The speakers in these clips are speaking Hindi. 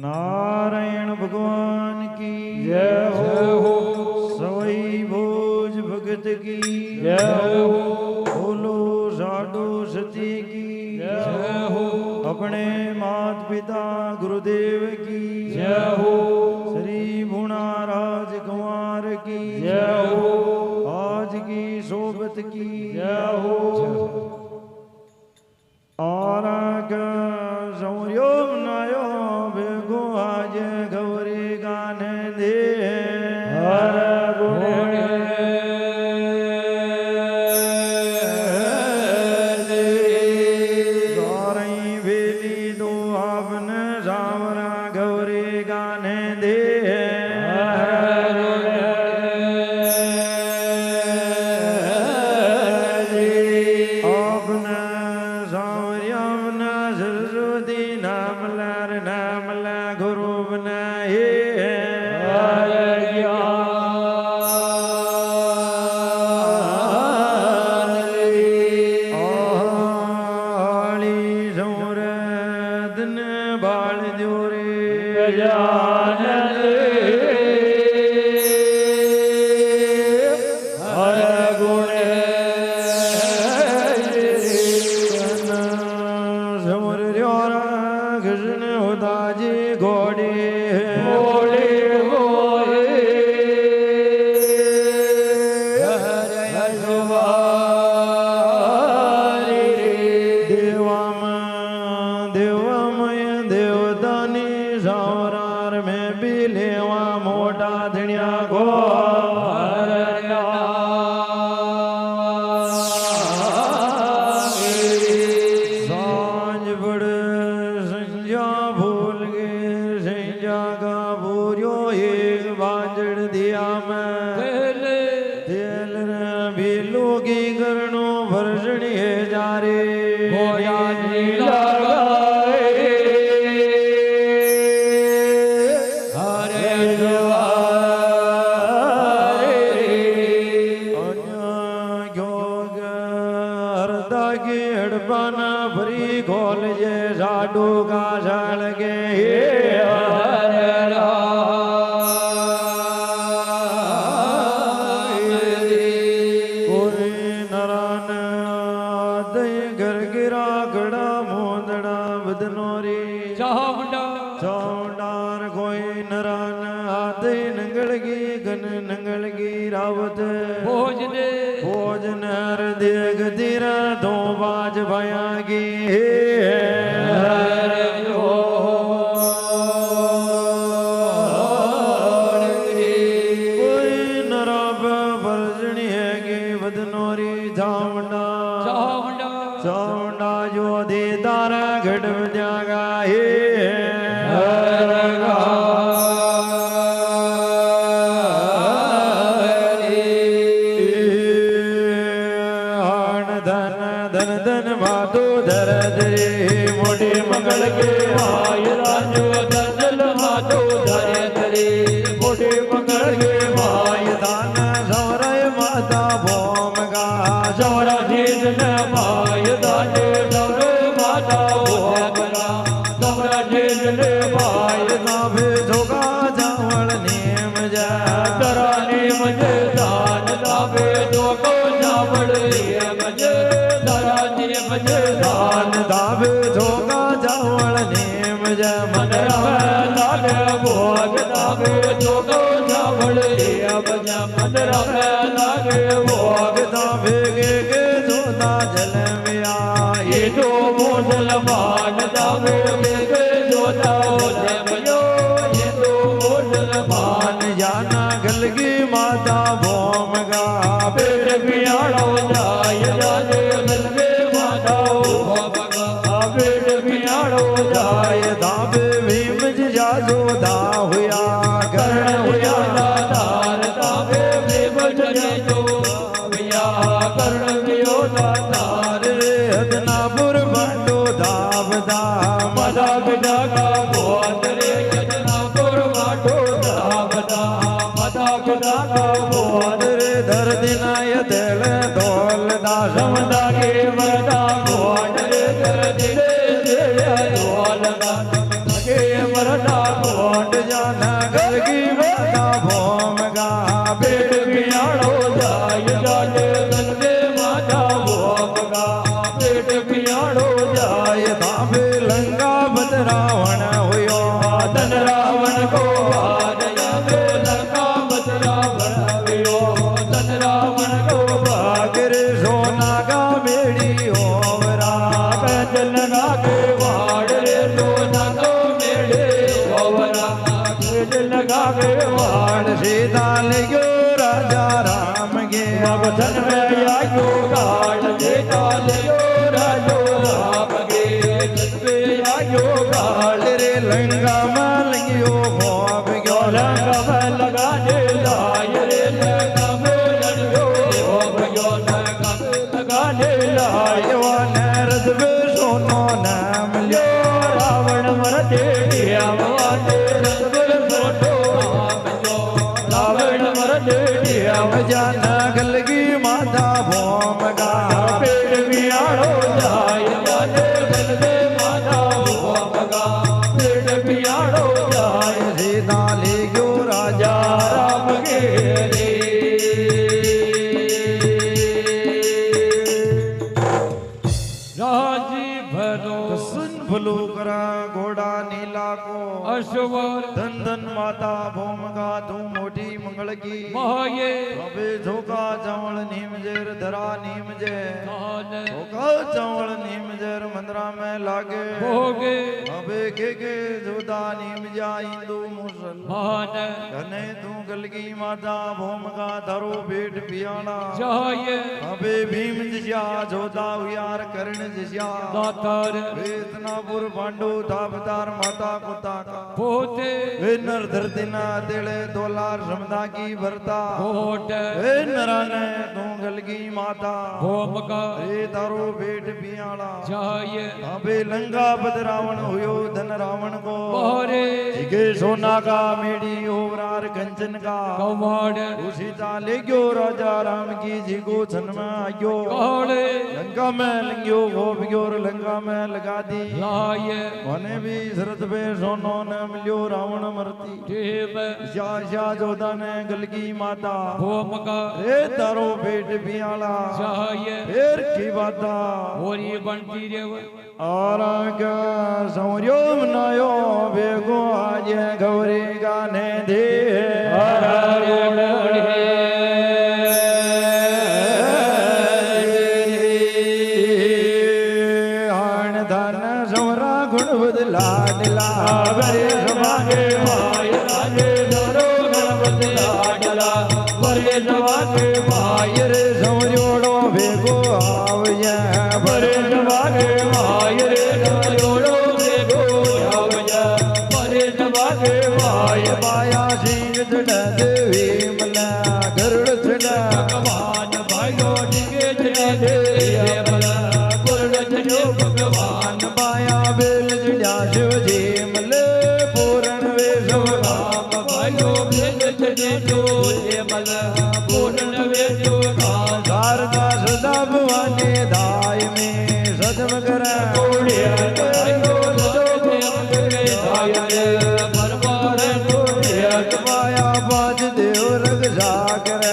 नारायण भगवान की जय हो। सवई भोज भगत की जय हो। बोलो साधु सती की जय हो। अपने माता पिता गुरुदेव की जय हो। श्री भुना राजकुमार की जय हो। आज की सोबत की जय हो। आराग सौर्यो नयो बेगो आज गौरी गाने दे हर गुण सारई बेली दो आपन सावरा गौरी गाने दे आपने सावरिया सरस्वती नाम लार नाम ला गुरु बनाए आली सौरदन बाल जोरे समर र्योरा कृष्ण उदाजी घोड़े देवामय देवतानी सावरार में भी लेवा मोटा धनिया गो सांझ बड़ संजा भूल गए संजा का भूरियो एक बांजड़ दिया मैं तेल भी लोगी करनो भरसणी है जा रे हड़पाना भरी खोल जे साडू का सड़ कोई नरान दई घर गिरा गड़ा मोदड़ा बदनोरी चौडार कोई नरान आदे नंगलगी गन नंगलगी रावत भोजन हर देग तीरा दो बाज भयागी कोई नरब बरजनी है कि बदनोरी चावंडा चावंडा जो दे तारा घट जागा धन धन माधो धर धरे मोटे मंगल के भाई राजो दल माधो धरे धरे मोटे मंगल के भाई दान सौरय माता भोम गा सौरा जीत न भाई दान सौरय माता भोम गा सौरा जीत न भाई नाभे धोगा जावल नेम जा तरा नेम जे दान नाभे धोगो जावल नेम जे दान दावे धोगा जावल नेम जय मन लाल भोग दावे धोगो जावल मन लाल भोग दावे गे धोदा जल में आए तो मोदल मान दावे गे धोदा जमयो ये तो मोदल मान जाना गलगी माता भोम गा पेट पियाड़ो जाय जाने जाय दाबे भीम जाजो दा हुआ कर्ण हुआ दातार दाबे भीम जाजो हुआ कर्ण हुआ दातार रे हदनापुर बाटो दाब दा मदा बिदा का बोत रे हदनापुर बाटो दाब दा मदा बिदा का बोत रे धर दिनाय दिल दौल दा समदा के वरदा बोत रे પેટ પિયાળો જાય તાપે લંકા બદ રાવણ હોયો ધન રાવણ કો ભાગ્યા લંકા બદ રાવણ હોયો ધન રાવણ કો ભાગરે સોના કા મેડી ઓવરા કંજન નાગે વાડ રે સોના કો મેડે ઓવરા કંજન નાગે વાડ સીતા લગ્યો રાજા રામ गे धन में आयो गाड़ बेटा लग्यो राजो राम गे धन में आयो गाड़ रे लंगा में लग्यो भोग गयो लंगा में लगा दे लाय रे लंगा में लग्यो भोग गयो लंगा में लगा दे लाय वन रद में सोनो नाम ल्यो रावण मर दे दिया वाते रद में सोनो नाम ल्यो रावण मर दे दिया जाना गलगी माता भोम गा पेड़ पियाड़ो जाय जाने गलगे माता भोम गा पेड़ पियाड़ो जाय सीता ले गयो राजा राम के रे राजी भरो सुन भलो करा घोड़ा नीला को अश्वर धन धन माता भोम गा तू मोटी मंगल की महाये अबे धोका चावल नीम जेर धरा नीम जे धोका चावल नीम जेर मंदरा में लागे भोगे अबे के जोदा नीम जा हिंदू मुसलमान कने तू गलगी माता भोम का धरो बेट पियाना चाहिए अबे भीम जिया जोदा हुयार कर्ण जिया दातार वेदनापुर पांडु तापतार माता कुता का पोते वे नर धरती ना दिले दोलार समदा की भरता कोट वे नराने दूंगल की माता भोम का रे तारो बेट पियाला चाहिए अबे लंका बद रावण हुयो धन रावण को बहरे जिगे सोना का मेड़ी ओवरार कंचन का कौमाड़ उसी ताले गयो राजा राम की जिगो छन में आयो कौड़े लंका में लंगियो गोप गयो लंका में लगा दी लाये मने भी शरत पे सोनो ने मिलियो रावण मरती शाह जोधा ने गलगी माता भोम का रे तारो बेट पियाला फिर की बाता और ये बनती रे और क्या सौर्यो मनायो बेगो आज गौरी गाने दे लाडला बरे समागे भाई राजे दरो गणपत लाडला बरे समागे भाई रे समझोड़ो भेगो आवया बरे समागे भाई रे समझोड़ो भेगो आवया बरे समागे भाई माया सिंह चढ़ा देवी मला गरुड़ चढ़ा भगवान भाइयों डिगे चढ़ा दे मला गरुड़ चढ़ो भगवान माया बेल शिव जी मले पूरण वे राम भाइयों बेल चढ़े जो ये मल पूरण वे जो शारदा सदा भवानी दाय में सदम कर कोड़िया भाइयों दाय बरबार कोड़िया माया बाज देव रग जाकर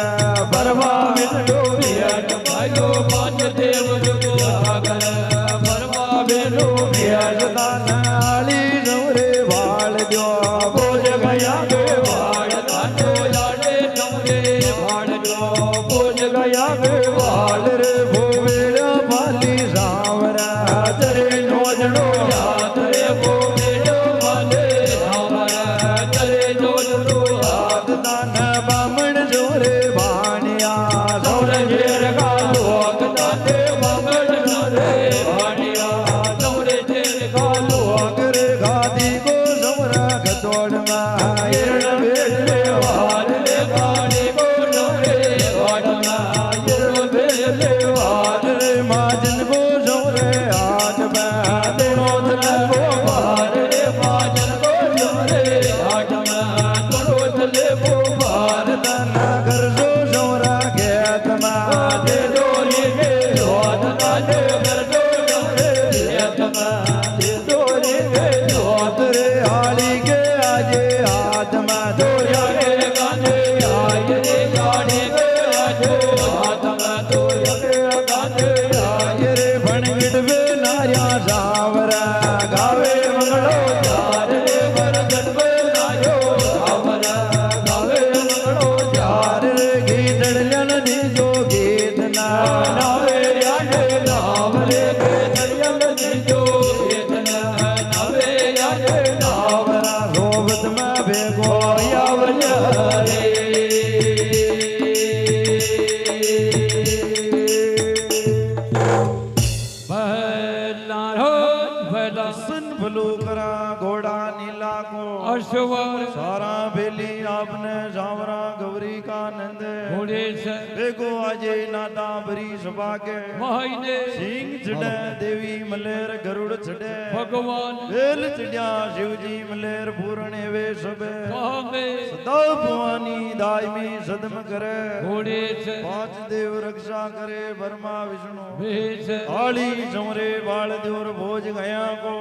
बरबा में डोबिया भाइयों बाज देव रग जाकर बरबा में डोबिया दान નાર્યા સાવરા ગાવે મંગળો ચાર રે વરદન બનાયો સાવરા ગાવે મંગળો ચાર રે ગીતડલ્યન દીજો ગીત ના નાવે યાને નામ રે ગીતડલ્યન દીજો ગીત ના નાવે યાને નાવરા રોબત માં ભેગો આવલ્યા રે सारा बेली आपने सावरा गौरी का नंद देखो आजे नाता भरी सभा के सिंह चढ़े देवी मलेर गरुड़ चढ़े भगवान बेल चढ़िया शिव जी मलेर पूरणे वे सबे सदा भवानी दायमी सदम करे पांच देव रक्षा करे ब्रह्मा विष्णु आली समरे बाल देवर भोज गया को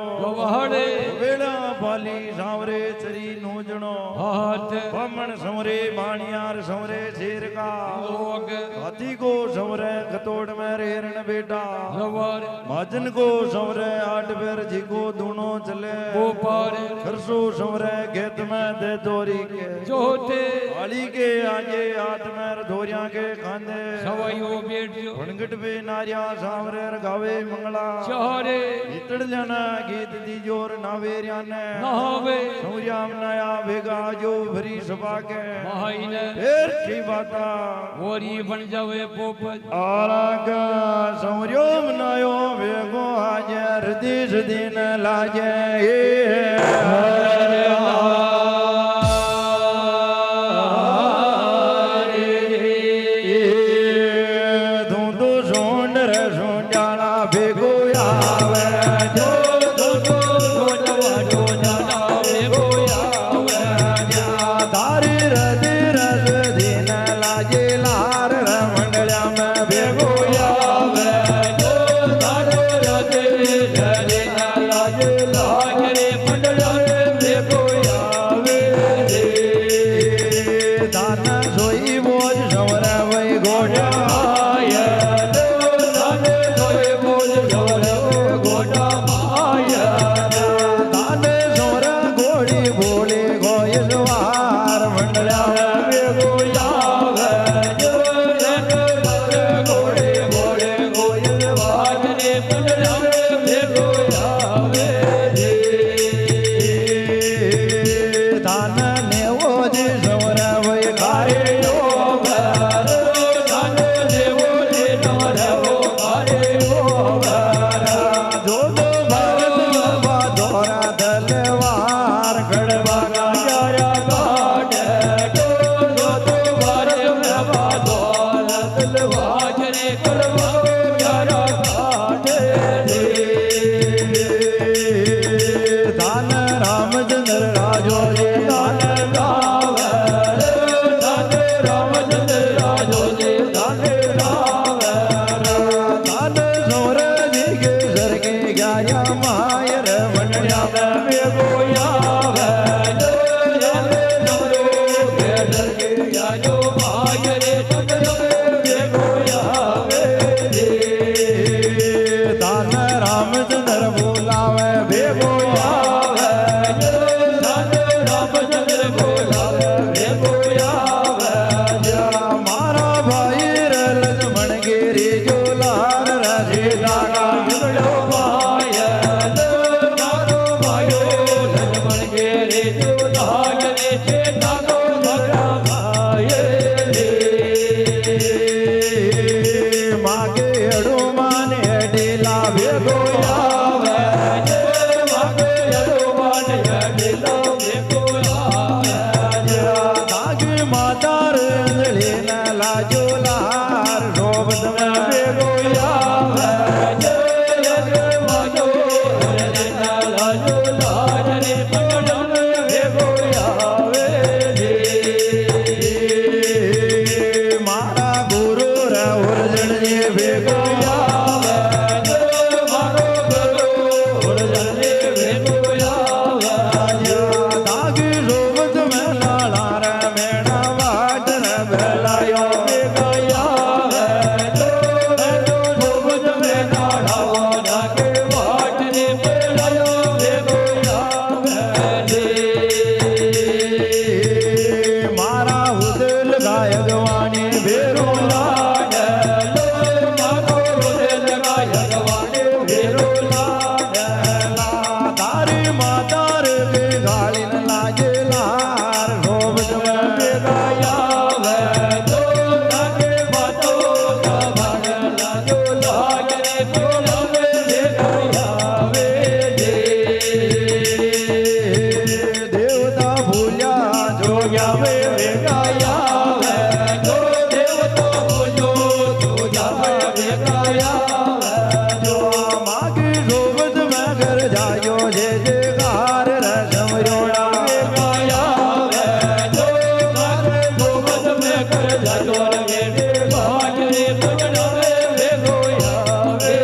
बेड़ा पाली सावरे चरी नूजणो हाथ बामण समरे बाणियार समरे शेर का लोग हाथी को समरे खतोड़ में रेरण बेटा लवर महाजन को समरे आठ पैर जी को दोनों चले गोपाल खरसो समरे खेत में दे दोरी के जोते आली के आगे हाथ में धोरिया के खांदे सवाइयो बेट जो भणगट पे नारिया सावरे गावे मंगला चारे इतड़ जाना गीत दी जोर नावेरिया ने नहावे सौर्याम नया भेगा जो भरी सभा के महाई ने फिर की बाता वोरी बन जावे पोपट आराग सौर्योम नयो भेगो आज हृदय दिन लाजे धूंधो सोंड रे सोंडाला भेगो आवे जो લાડલા તારી માતાર કે ગાળીને લાગે લાર રોબત મે ગાયા તો લાગે બાતો ભાગ લાજો લાગે બોલવે ગાયા વે દેવતા ભૂલ્યા જોગ્યા વે ગાયા તો દેવતો ભૂલ્યો જોગ્યા વે ગાયા જો માગી રોબત મે ઘર જાયો જે જે કાર રસમ રોડા વે ગાયા તો માગે રોબત મે ઘર જાયો રે વે ભાગ રે ભગડવે વે ગોયા વે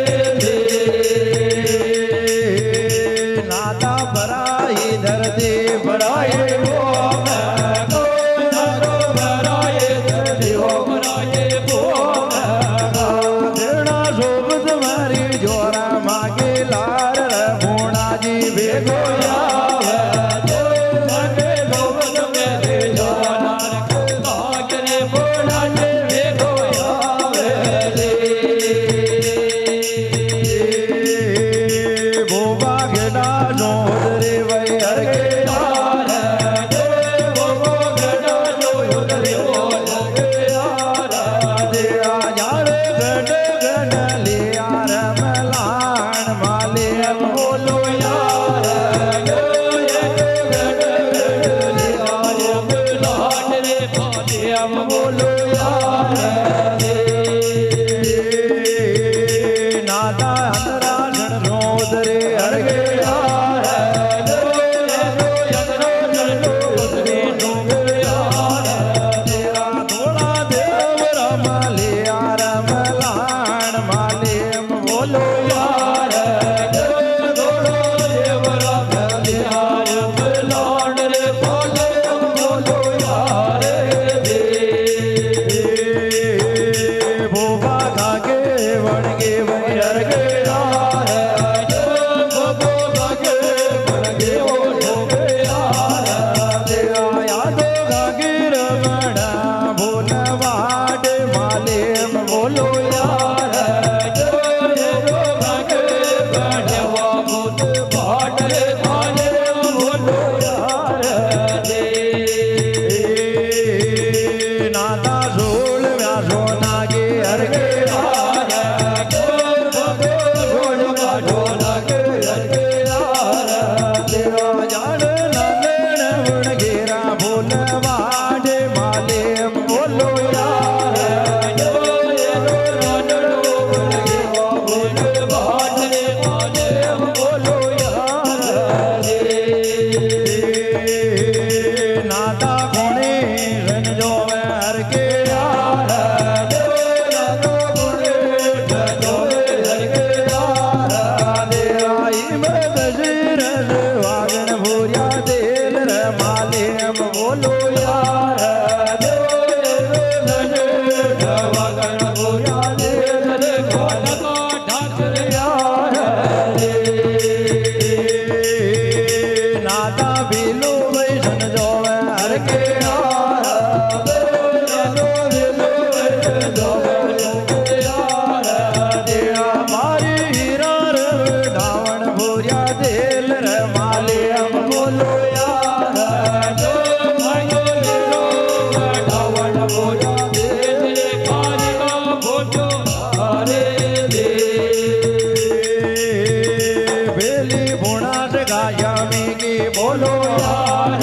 નાતા ભરાઈ ધરતી ભરાય હો કો નાતો ભરાય ધરતી હો ભરાય હો દેણા શોભત મારી જોરા માગે લાર ભોણાજી ભેગોયા તો માગે શોભત મેરે જોરા ભાગ રે ભોણાજી ભેગોયા બોબા ગડા નોદરે વૈ હરગે નાતા અંતરાષણ નોદરે હરગે થોડા દેવ રમ લે રમ લાણ માલેમ બોલો યાર થોડો દેવ રમ લે રમ લાણ રે બોલો યાર ભોબા ખાગે વણગે વૈ હરગે બોલો યાર નાતા સોળ વ્યાસો નાગે હરગે જાણ નંદન વણગેરા ભોલવાડે માલેમ બોલો યાર નાતા કોણે રણજો હરગે વાગણ ભૂર્યા તેલ માલેમ બોલો યાર વાગણ ભૂર્યા તેલ નાતા ભીલો વૈષ્ણ જોવે હરકે મારી હીરા ઢાવણ ભૂર્યા તેલ માલેમ બોલો યાર વેલી ભુણાટ ગાયા મેગી બોલો યાર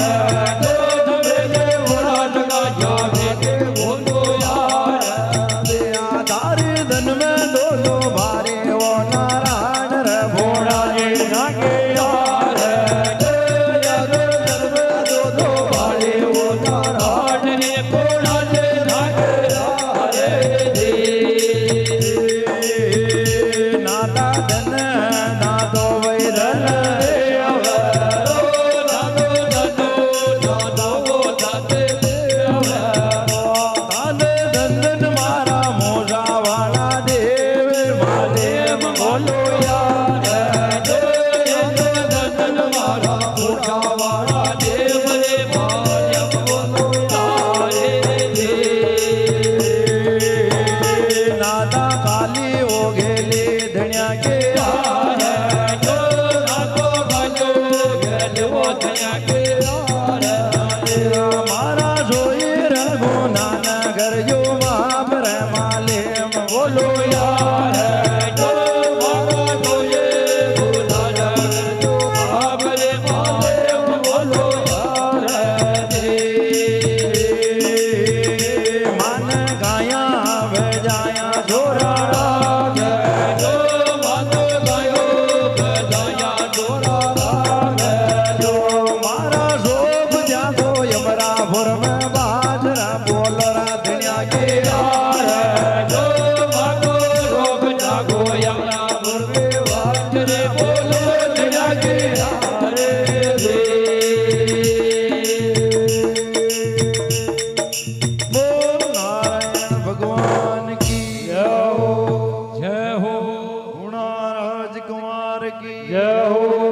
તારે ધન में दो भारे ओ नारायण रे भोड़ा जी नागे यार दो भारे ओ नारायण रे भोड़ा जी नागे नाता धन ना दो वै धन रे ना दो धन જય હો